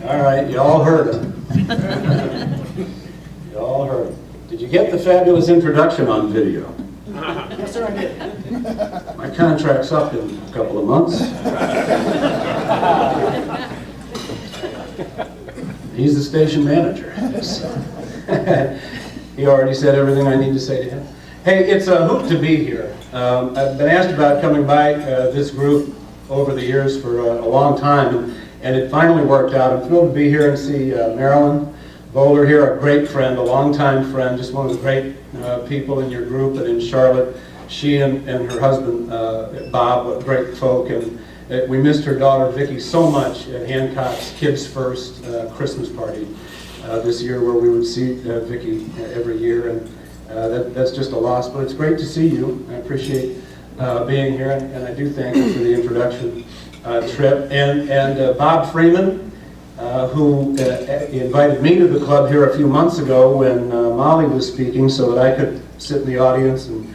All right, you all heard it. You all heard it. Did you get the fabulous introduction on video? Yes, sir, I did. My contract's up in a couple of months. He's the station manager. He already said everything I need to say to him. Hey, it's a hoot to be here. I've been asked about coming by this group over the years for a long time, and it finally worked out. I'm thrilled to be here and see Marilyn Bowler here, a great friend, a longtime friend, just one of the great people in your group and in Charlotte. She and her husband, Bob, were great folk, and we missed her daughter, Vicki, so much at Hancock's Kids First Christmas party this year, where we would see Vicki every year, and that's just a loss, but it's great to see you. I appreciate being here, and I do thank you for the introduction trip. And Bob Freeman, who invited me to the club here a few months ago when Molly was speaking so that I could sit in the audience and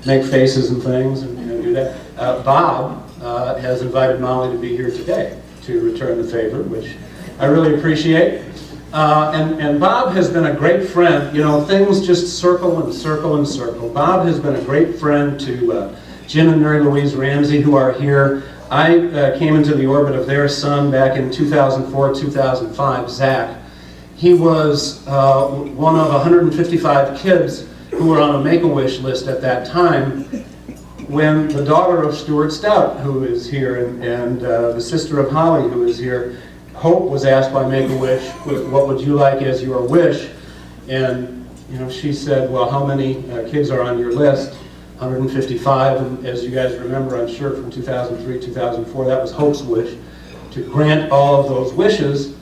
make faces and things and do that. Bob has invited Molly to be here today to return the favor, which I really appreciate. And Bob has been a great friend. You know, things just circle and circle and circle. Bob has been a great friend to Jim and Mary Louise Ramsey, who are here. I came into the orbit of their son back in 2004, 2005, Zach. He was one of 155 kids who were on a Make-A-Wish list at that time, when the daughter of Stuart Stout, who is here, and the sister of Holly, who is here, Hope, was asked by Make-A-Wish, what would you like as your wish? And you know, she said, well, how many kids are on your list? 155, and as you guys remember, I'm sure, from 2003, 2004, that was Hope's wish, to grant all of those wishes.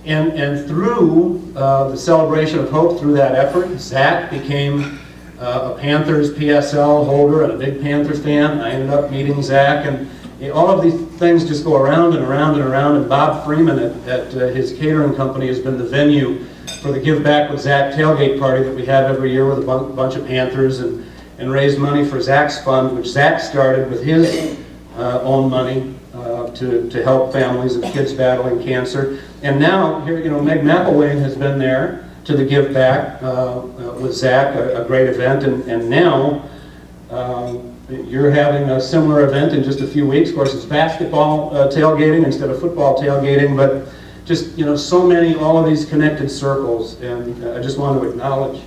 And through the celebration of Hope, through that effort, Zach became a Panthers PSL holder and a big Panther fan. I ended up meeting Zach, and all of these things just go around and around and around, and Bob Freeman at his catering company has been the venue for the Give Back with Zach tailgate party that we have every year with a bunch of Panthers, and raise money for Zach's fund, which Zach started with his own money to help families of kids battling cancer. And now, here, you know, Meg McElwain has been there to the Give Back with Zach, a great event, and now you're having a similar event in just a few weeks. Of course, it's basketball tailgating instead of football tailgating, but just, you know, so many, all of these connected circles, and I just want to acknowledge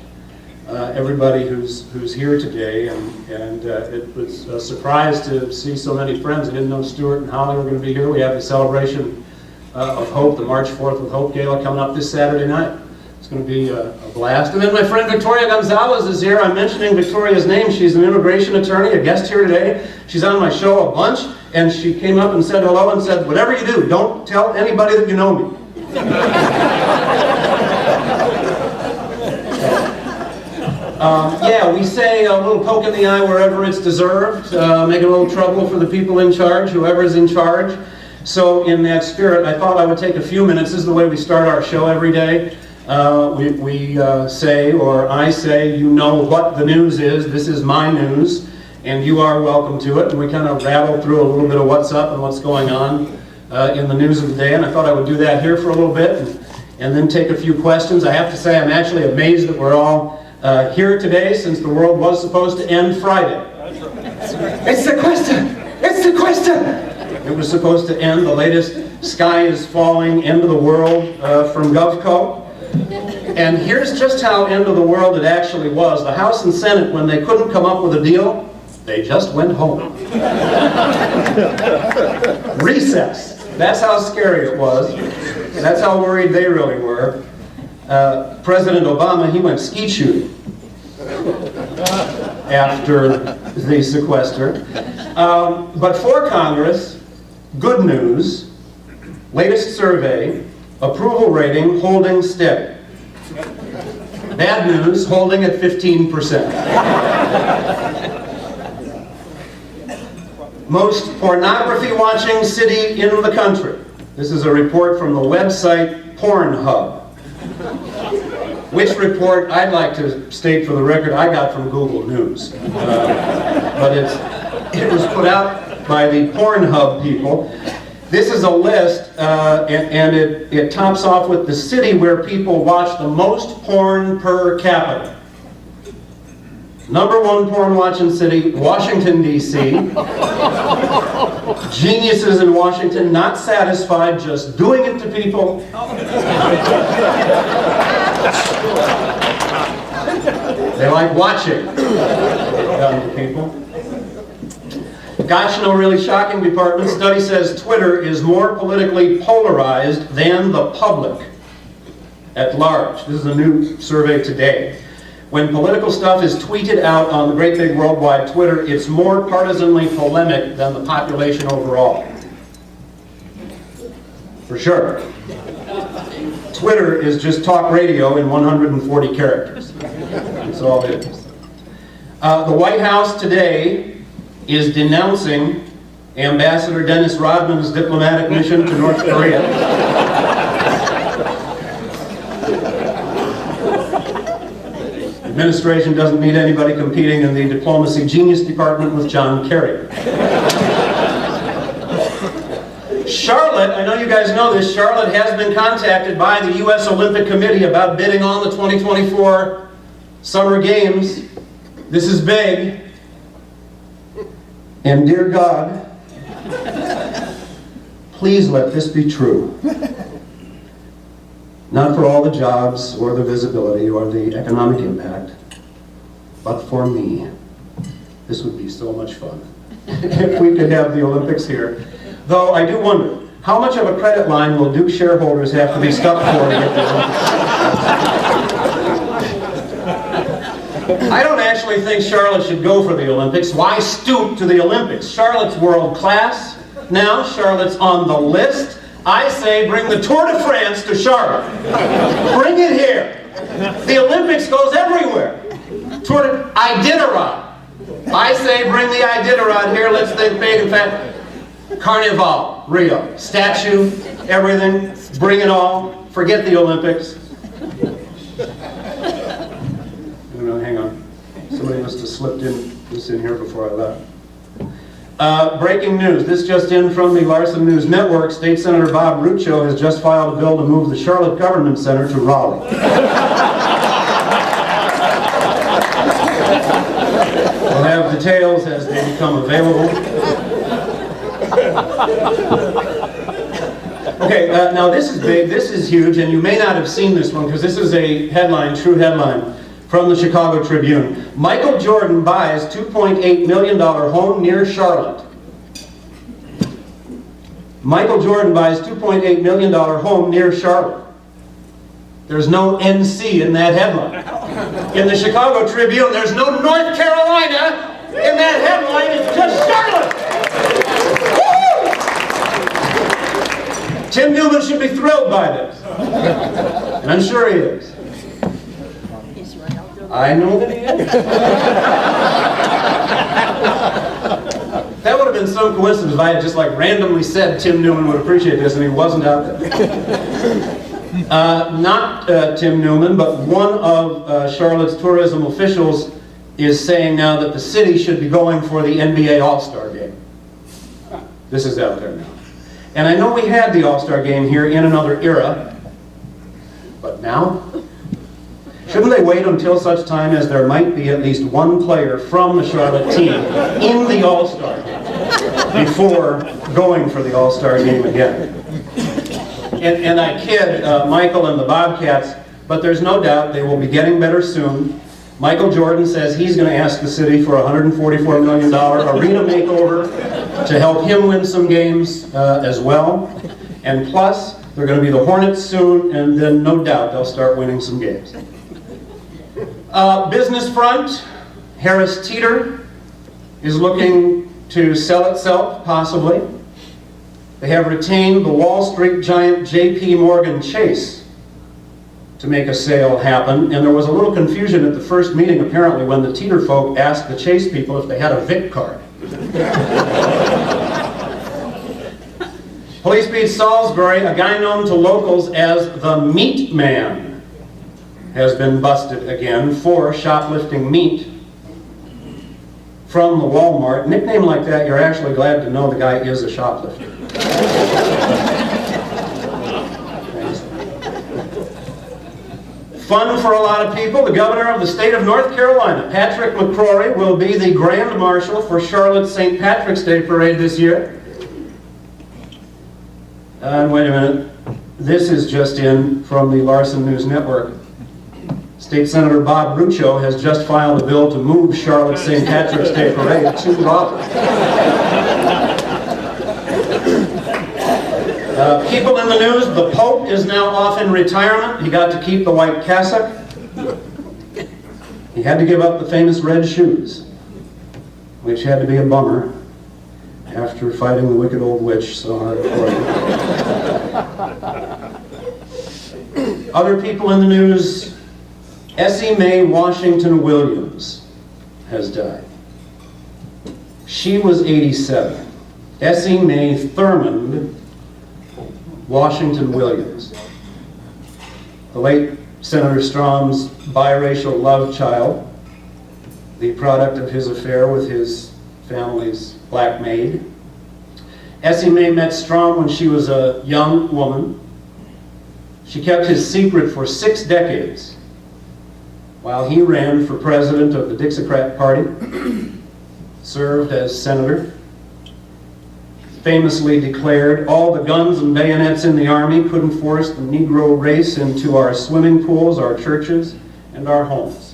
everybody who's here today, and it was a surprise to see so many friends. I didn't know Stuart and Holly were going to be here. We have the celebration of Hope, the March 4th with Hope Gala, coming up this Saturday night. It's going to be a blast. And then my friend Victoria Gonzalez is here. I'm mentioning Victoria's name. She's an immigration attorney, a guest here today. She's on my show a bunch, and she came up and said hello and said, whatever you do, don't tell anybody that you know me. Yeah, we say a little poke in the eye wherever it's deserved, make a little trouble for the people in charge, whoever's in charge. So in that spirit, I thought I would take a few minutes. This is the way we start our show every day. We say, or I say, you know what the news is. This is my news, and you are welcome to it. And we kind of rattle through a little bit of what's up and what's going on in the news of the day. And I thought I would do that here for a little bit, and then take a few questions. I have to say, I'm actually amazed that we're all here today, since the world was supposed to end Friday. It's the question! It's the question! It was supposed to end, the latest Sky is Falling, End of the World from GovCo. And here's just how end of the world it actually was. The House and Senate, when they couldn't come up with a deal, they just went home. Recess. That's how scary it was. That's how worried they really were. President Obama, he went skeet shooting after the sequester. But for Congress, good news, latest survey, approval rating holding steady. Bad news, holding at 15%. Most pornography-watching city in the country. This is a report from the website Pornhub. Which report, I'd like to state for the record, I got from Google News. But it was put out by the Pornhub people. This is a list, and it tops off with the city where people watch the most porn per capita. Number one porn watching city, Washington, D.C. Geniuses in Washington, not satisfied, just doing it to people. They like watching done to people. Gosh, no really shocking department. Study says Twitter is more politically polarized than the public at large. This is a new survey today. When political stuff is tweeted out on the great big worldwide Twitter, it's more partisanly polemic than the population overall. For sure. Twitter is just talk radio in 140 characters. That's all it is. The White House today is denouncing Ambassador Dennis Rodman's diplomatic mission to North Korea. The administration doesn't need anybody competing in the diplomacy genius department with John Kerry. Charlotte, I know you guys know this, Charlotte has been contacted by the U.S. Olympic Committee about bidding on the 2024 Summer Games. This is big. And dear God, please let this be true. Not for all the jobs or the visibility or the economic impact, but for me. This would be so much fun if we could have the Olympics here. Though I do wonder, how much of a credit line will Duke shareholders have to be stuck for to get the Olympics? I don't actually think Charlotte should go for the Olympics. Why stoop to the Olympics? Charlotte's world class. Now Charlotte's on the list. I say bring the Tour de France to Charlotte. Bring it here. The Olympics goes everywhere. Tour de Iditarod. I say bring the Iditarod here. Let's think big and fat. Carnival, Rio. Statue, everything. Bring it all. Forget the Olympics. Hang on. Somebody must have slipped this in here before I left. Breaking news. This just in from the Larson News Network. State Senator Bob Ruccio has just filed a bill to move the Charlotte Government Center to Raleigh. We'll have details as they become available. Okay, now this is big, this is huge, and you may not have seen this one because this is a headline, true headline, from the Chicago Tribune. Michael Jordan buys $2.8 million home near Charlotte. Michael Jordan buys $2.8 million home near Charlotte. There's no NC in that headline. In the Chicago Tribune, there's no North Carolina in that headline, it's just Charlotte! Woo! Tim Newman should be thrilled by this. And I'm sure he is. I know that he is. That would have been some coincidence if I had just like randomly said Tim Newman would appreciate this and he wasn't out there. Not Tim Newman, but one of Charlotte's tourism officials is saying now that the city should be going for the NBA All-Star Game. This is out there now. And I know we had the All-Star Game here in another era, but now? Shouldn't they wait until such time as there might be at least one player from the Charlotte team in the All-Star Game before going for the All-Star Game again? And I kid Michael and the Bobcats, but there's no doubt they will be getting better soon. Michael Jordan says he's going to ask the city for a $144 million arena makeover to help him win some games as well. And plus, they're going to be the Hornets soon, and then no doubt they'll start winning some games. Business front, Harris Teeter is looking to sell itself, possibly. They have retained the Wall Street giant J.P. Morgan Chase to make a sale happen, and there was a little confusion at the first meeting apparently when the Teeter folk asked the Chase people if they had a VIC card. Police beat Salisbury, a guy known to locals as the Meat Man has been busted again for shoplifting meat from the Walmart. Nickname like that, you're actually glad to know the guy is a shoplifter. Fun for a lot of people, the governor of the state of North Carolina, Patrick McCrory, will be the Grand Marshal for Charlotte's St. Patrick's Day Parade this year. And wait a minute, this is just in from the Larson News Network. State Senator Bob Rucho has just filed a bill to move Charlotte's St. Patrick's Day Parade to Raleigh. People in the news, the Pope is now off in retirement. He got to keep the white cassock. He had to give up the famous red shoes, which had to be a bummer after fighting the wicked old witch so hard for him. Other people in the news, Essie Mae Washington Williams has died. She was 87. Essie Mae Thurmond Washington Williams, the late Senator Strom's biracial love child, the product of his affair with his family's black maid. Essie Mae met Strom when she was a young woman. She kept his secret for 6 decades while he ran for president of the Dixiecrat Party, served as senator, famously declared, "All the guns and bayonets in the army couldn't force the Negro race into our swimming pools, our churches, and our homes."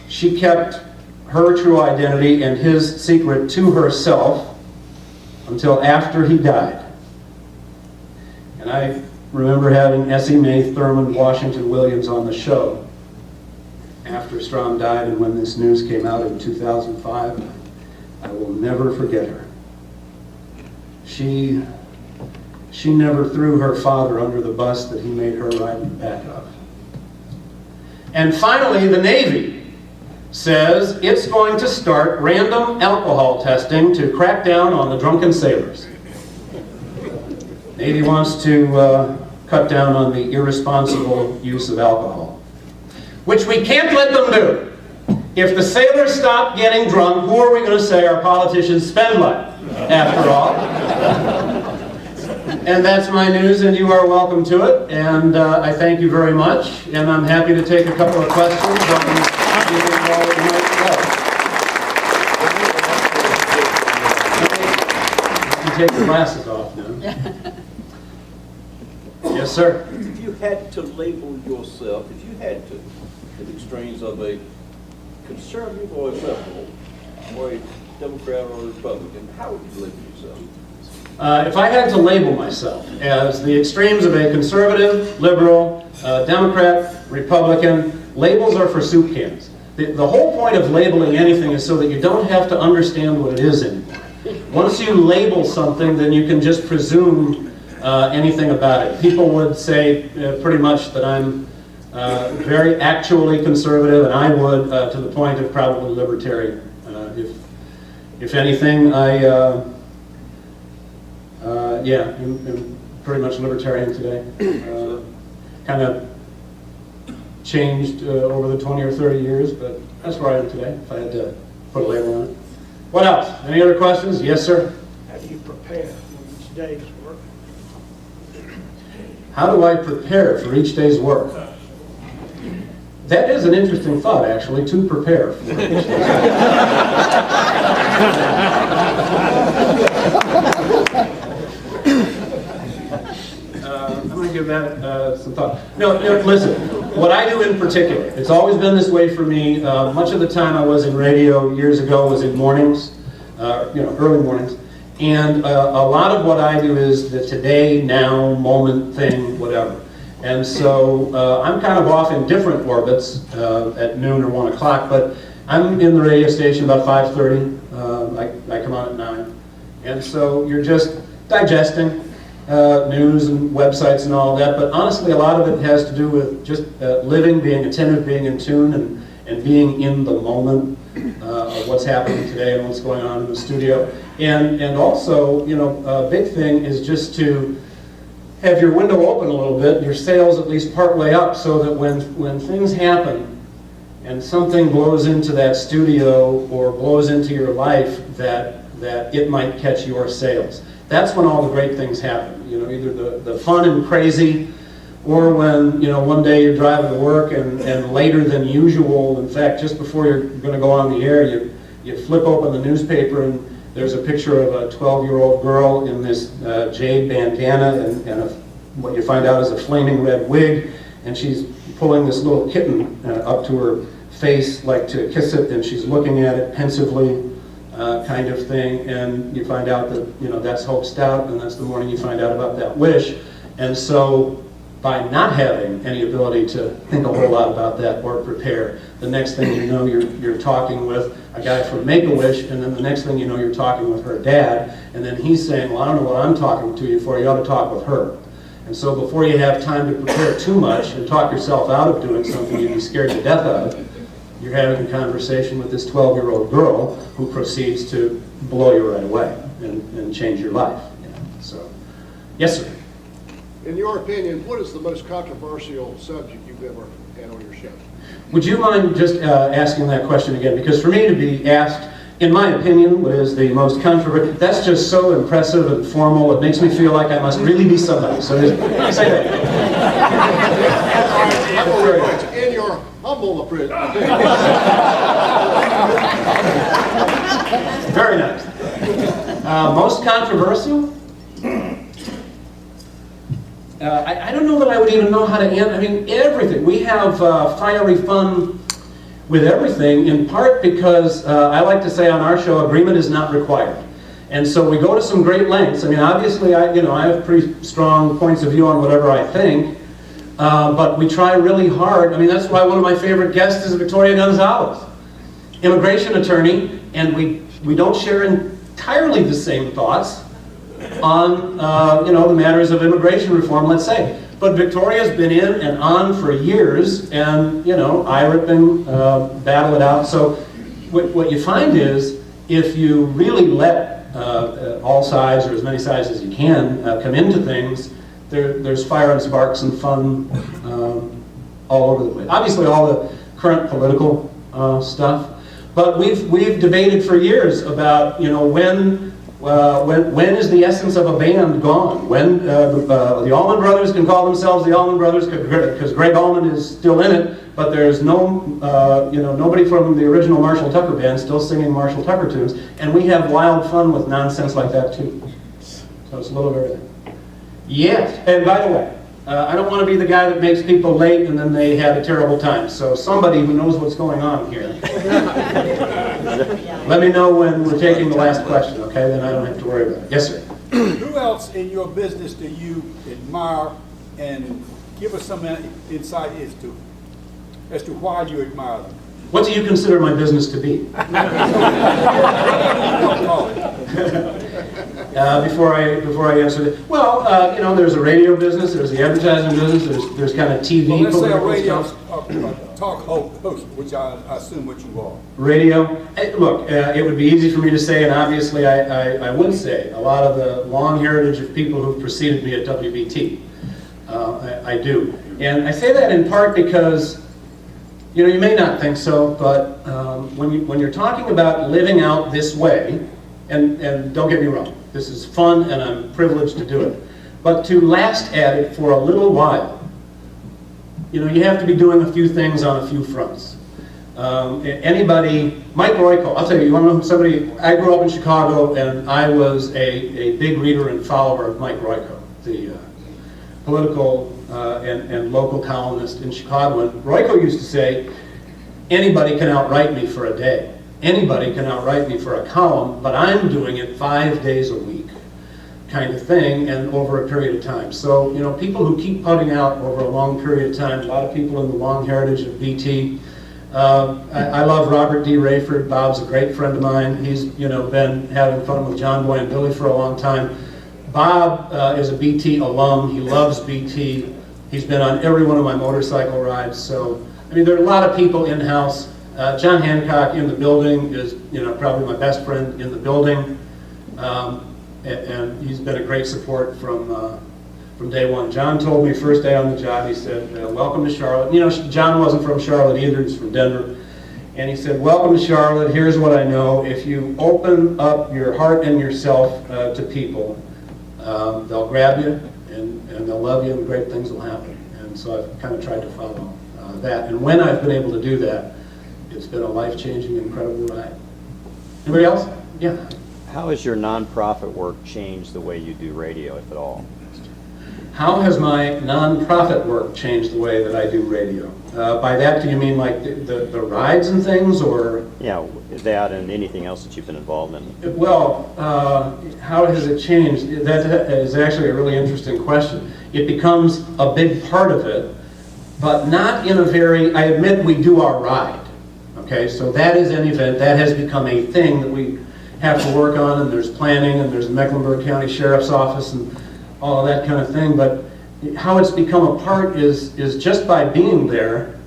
She kept her true identity and his secret to herself until after he died. And I remember having Essie Mae Thurmond Washington Williams on the show after Strom died, and when this news came out in 2005, I will never forget her. She never threw her father under the bus that he made her ride in the back of. And finally, the Navy says it's going to start random alcohol testing to crack down on the drunken sailors. Navy wants to cut down on the irresponsible use of alcohol, which we can't let them do. If the sailors stop getting drunk, who are we going to say our politicians spend like, after all? And that's my news, and you are welcome to it. And I thank you very much, and I'm happy to take a couple of questions on anything you all might like. You can take your glasses off now. Yes, sir. If you had to label yourself, if you had to, the extremes of a conservative or a liberal, or a Democrat or a Republican, how would you label yourself? If I had to label myself as the extremes of a conservative, liberal, Democrat, Republican, labels are for soup cans. The whole point of labeling anything is so that you don't have to understand what it is anymore. Once you label something, then you can just presume anything about it. People would say pretty much that I'm very actually conservative, and I would, to the point of probably libertarian. If anything, I'm pretty much libertarian today. Kind of changed over the 20 or 30 years, but that's where I am today, if I had to put a label on it. What else? Any other questions? Yes, sir? How do you prepare for each day's work? How do I prepare for each day's work? That is an interesting thought, actually, to prepare for each day's work. I'm going to give that some thought. No, listen, what I do in particular, it's always been this way for me. Much of the time I was in radio years ago was in mornings, early mornings. And a lot of what I do is the today, now, moment thing, whatever. And so I'm kind of off in different orbits at noon or 1 o'clock, but I'm in the radio station about 5:30. I come on at 9. And so you're just digesting news and websites and all that, but honestly a lot of it has to do with just living, being attentive, being in tune, and being in the moment of what's happening today and what's going on in the studio. And also, a big thing is just to have your window open a little bit, your sails at least part way up, so that when things happen and something blows into that studio or blows into your life that that it might catch your sales. That's when all the great things happen. You know, either the fun and crazy, or when, you know, one day you're driving to work and later than usual, in fact, just before you're going to go on the air, you flip open the newspaper and there's a picture of a 12-year-old girl in this jade bandana and what you find out is a flaming red wig, and she's pulling this little kitten up to her face like to kiss it, and she's looking at it pensively, kind of thing, and you find out that, you know, that's hoaxed out, and that's the morning you find out about that wish. And so by not having any ability to think a whole lot about that or prepare, the next thing you know, you're talking with a guy from Make-A-Wish, and then the next thing you know, you're talking with her dad, and then he's saying, well, I don't know what I'm talking to you for, you ought to talk with her. And so before you have time to prepare too much and talk yourself out of doing something you'd be scared to death of, you're having a conversation with this 12-year-old girl who proceeds to blow you right away and change your life. You know? So, yes, sir. In your opinion, what is the most controversial subject you've ever had on your show? Would you mind just asking that question again? Because for me to be asked, in my opinion, what is the most controversial, that's just so impressive and formal, it makes me feel like I must really be somebody. So just say that. In your humble opinion. Very nice. Most controversial? I don't know that I would even know how to answer. I mean, everything. We have fiery fun with everything, in part because I like to say on our show, agreement is not required. And so we go to some great lengths. I mean, obviously, I have pretty strong points of view on whatever I think, but we try really hard. I mean, that's why one of my favorite guests is Victoria Gonzalez, immigration attorney, and we don't share entirely the same thoughts on the matters of immigration reform, let's say. But Victoria's been in and on for years, and IRIP and battle it out. So what you find is, if you really let all sides, or as many sides as you can, come into things, there's fire and sparks and fun all over the place. Obviously, all the current political stuff, but we've debated for years about when is the essence of a band gone? When the Allman Brothers can call themselves the Allman Brothers because Greg Allman is still in it, but there's nobody from the original Marshall Tucker band still singing Marshall Tucker tunes, and we have wild fun with nonsense like that too. So it's a little bit of everything. Yes, and by the way, I don't want to be the guy that makes people late and then they have a terrible time. So somebody who knows what's going on here, let me know when we're taking the last question, okay? Then I don't have to worry about it. Yes, sir. Who else in your business do you admire, and give us some insight as to why you admire them? What do you consider my business to be? Before I answer that, well, there's a radio business, there's the advertising business, there's kind of TV. Well, let's say a radio talk host, which I assume what you are. Radio. Look, it would be easy for me to say, and obviously I would say, a lot of the long heritage of people who've preceded me at WBT. I do. And I say that in part because, you may not think so, but when you're talking about living out this way, and don't get me wrong, this is fun and I'm privileged to do it, but to last at it for a little while, you have to be doing a few things on a few fronts. Mike Royko, I'll tell you want to know somebody, I grew up in Chicago and I was a big reader and follower of Mike Royko, the political and local columnist in Chicago. And Royko used to say, anybody can outright me for a day. Anybody can outright me for a column, but I'm doing it 5 days a week, kind of thing, and over a period of time. So, people who keep putting out over a long period of time, a lot of people in the long heritage of BT. I love Robert D. Rayford. Bob's a great friend of mine. He's, been having fun with John Boy and Billy for a long time. Bob is a BT alum. He loves BT. He's been on every one of my motorcycle rides. So, there are a lot of people in-house. John Hancock in the building is, probably my best friend in the building. And he's been a great support from day one. John told me first day on the job, he said, welcome to Charlotte. John wasn't from Charlotte either, he's from Denver. And he said, welcome to Charlotte, here's what I know. If you open up your heart and yourself to people, they'll grab you and they'll love you and great things will happen. And so I've kind of tried to follow that. And when I've been able to do that, it's been a life-changing, incredible ride. Anybody else? Yeah. How has your nonprofit work changed the way you do radio, if at all? How has my nonprofit work changed the way that I do radio? By that, do you mean like the rides and things, or? Yeah, that and anything else that you've been involved in. Well, how has it changed? That is actually a really interesting question. It becomes a big part of it, but not in a very, I admit we do our ride. Okay, so that is an event, that has become a thing that we have to work on, and there's planning, and there's the Mecklenburg County Sheriff's Office, and all of that kind of thing. But how it's become a part is just by being there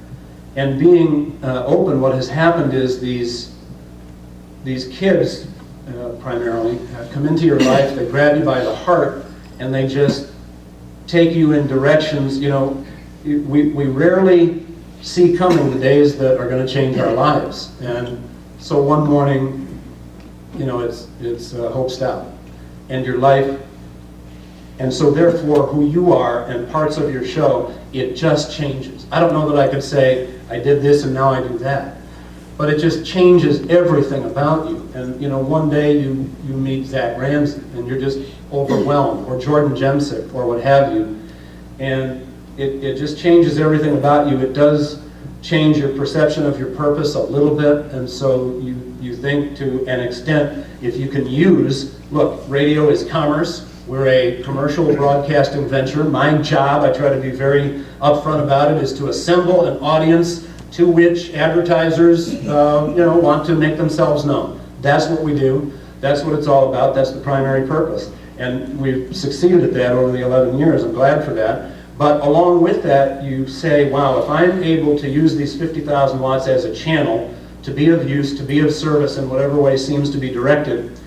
and being open. What has happened is these kids, primarily, come into your life, they grab you by the heart, and they just take you in directions. You know, we rarely see coming the days that are going to change our lives. And so one morning, you know, it's hope stout, and your life, and so therefore who you are and parts of your show, it just changes. I don't know that I could say I did this and now I do that, but it just changes everything about you. And you know, one day you meet Zach Ramsey and you're just overwhelmed, or Jordan Jemsick, or what have you, and it just changes everything about you. It does change your perception of your purpose a little bit, and so you think to an extent, if you can use, look, radio is commerce, we're a commercial broadcasting venture. My job, I try to be very upfront about it, is to assemble an audience to which advertisers want to make themselves known. That's what we do, that's what it's all about, that's the primary purpose. And we've succeeded at that over the 11 years, I'm glad for that. But along with that, you say, wow, if I'm able to use these 50,000 watts as a channel to be of use, to be of service in whatever way seems to be directed,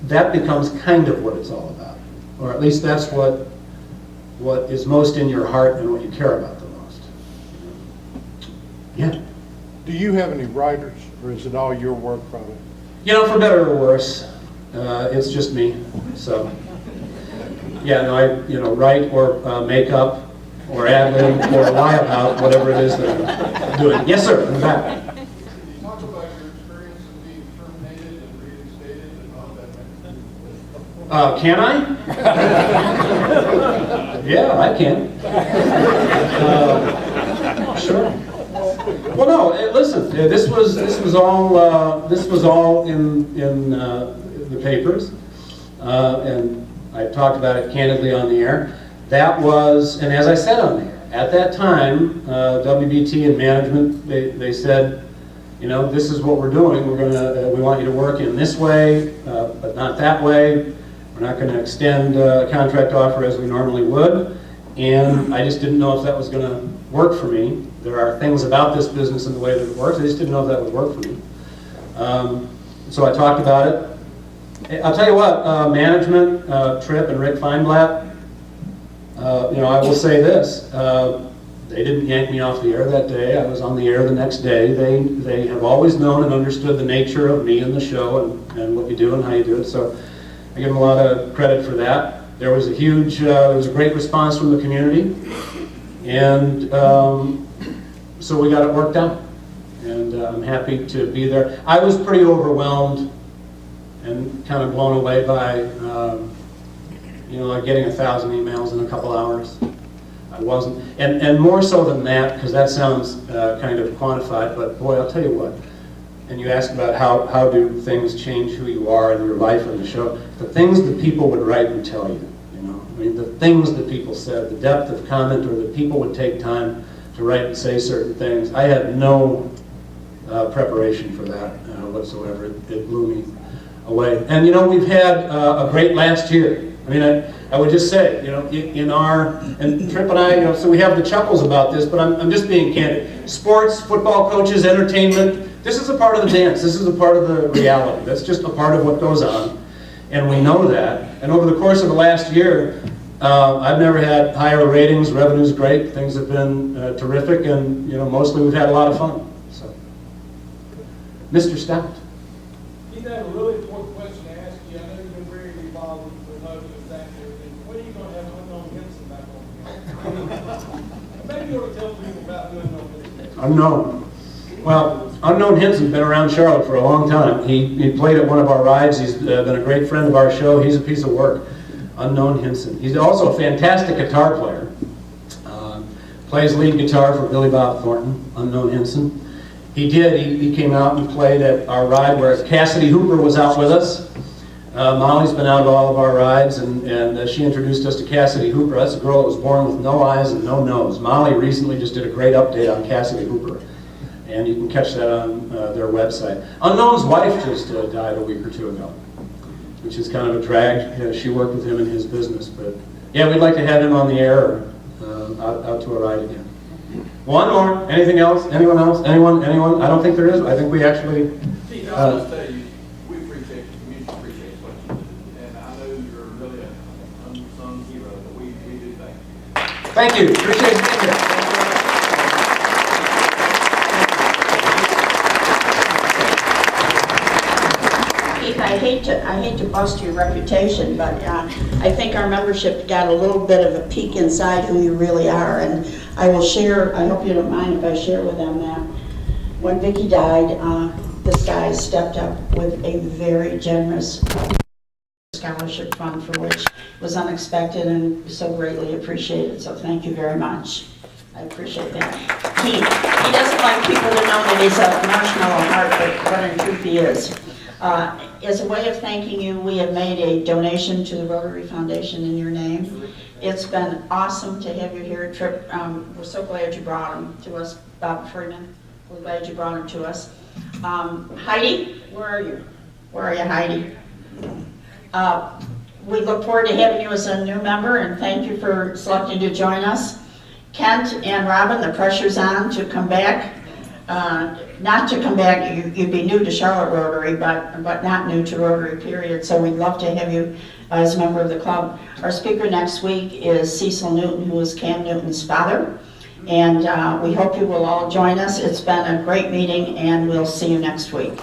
that becomes kind of what it's all about. Or at least that's what is most in your heart and what you care about the most. Yeah? Do you have any writers, or is it all your work product? You know, for better or worse, it's just me, so. Yeah, no, I write or make up or ad lib or lie about whatever it is that I'm doing. Yes, sir, in the back. Can you talk about your experience of being terminated and reinstated and all that? Can I? Yeah, I can. Sure. Well, no. Listen. This was all in the papers, and I talked about it candidly on the air. That was, and as I said on the air, at that time, WBT and management, they said, you know, this is what we're doing. We want you to work in this way, but not that way. We're not going to extend a contract offer as we normally would. And I just didn't know if that was going to work for me. There are things about this business and the way that it works. I just didn't know if that would work for me. So I talked about it. I'll tell you what, management, Tripp and Rick Feinblatt, I will say this, they didn't yank me off the air that day. I was on the air the next day. They have always known and understood the nature of me and the show and what you do and how you do it, so I give them a lot of credit for that. There was a great response from the community, and so we got it worked out, and I'm happy to be there. I was pretty overwhelmed and kind of blown away by, like getting 1,000 emails in a couple hours. I wasn't, and more so than that, because that sounds kind of quantified, but boy, I'll tell you what, and you asked about how do things change who you are in your life and the show, the things that people would write and tell you, the things that people said, the depth of comment, or that people would take time to write and say certain things. I had no preparation for that whatsoever. It blew me away. And we've had a great last year. I would just say, and Tripp and I, so we have the chuckles about this, but I'm just being candid. Sports, football coaches, entertainment, this is a part of the dance. This is a part of the reality. That's just a part of what goes on, and we know that. And over the course of the last year, I've never had higher ratings. Revenue's great. Things have been terrific, and mostly we've had a lot of fun. So. Mr. Stout. You know, a really important question to ask you. I know you've been very involved with remote and that and everything. When are you going to have Unknown Henson back on? Maybe you ought to tell people about Unknown Henson. Unknown. Well, Unknown Henson's been around Charlotte for a long time. He played at one of our rides. He's been a great friend of our show. He's a piece of work. Unknown Henson. He's also a fantastic guitar player. Plays lead guitar for Billy Bob Thornton, Unknown Henson. He came out and played at our ride where Cassidy Hooper was out with us. Molly's been out at all of our rides, and she introduced us to Cassidy Hooper. That's a girl that was born with no eyes and no nose. Molly recently just did a great update on Cassidy Hooper, and you can catch that on their website. Unknown's wife just died a week or two ago, which is kind of a drag. She worked with him in his business, but yeah, we'd like to have him on the air or out to a ride again. One more. Anything else? Anyone else? Anyone? I don't think there is. I think we actually... Keith, I was going to tell you, we appreciate the community appreciates what you do. And I know you're really an unsung hero, but we do thank you. Thank you. Appreciate you being here. I hate to bust your reputation, but I think our membership got a little bit of a peek inside who you really are, and I will share, I hope you don't mind if I share with them that when Vicki died, this guy stepped up with a very generous scholarship fund for which was unexpected and so greatly appreciated, so thank you very much. I appreciate that. He doesn't like people to know that he's a marshmallow heart, but in truth he is. As a way of thanking you, we have made a donation to the Rotary Foundation in your name. It's been awesome to have you here, Trip. We're so glad you brought him to us, Bob Freeman. We're glad you brought him to us. Heidi, where are you? Where are you, Heidi? We look forward to having you as a new member, and thank you for selecting to join us. Kent and Robin, the pressure's on to come back. Not to come back, you'd be new to Charlotte Rotary, but not new to Rotary, period. So we'd love to have you as a member of the club. Our speaker next week is Cecil Newton, who is Cam Newton's father. And we hope you will all join us. It's been a great meeting, and we'll see you next week.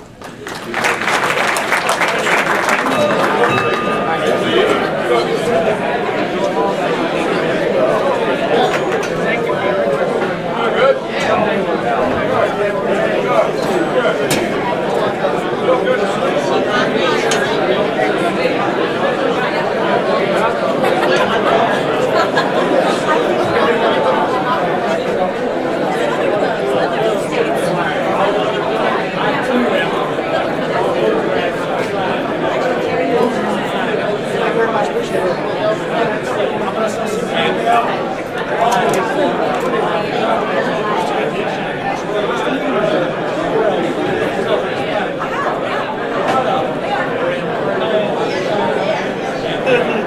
Thank you.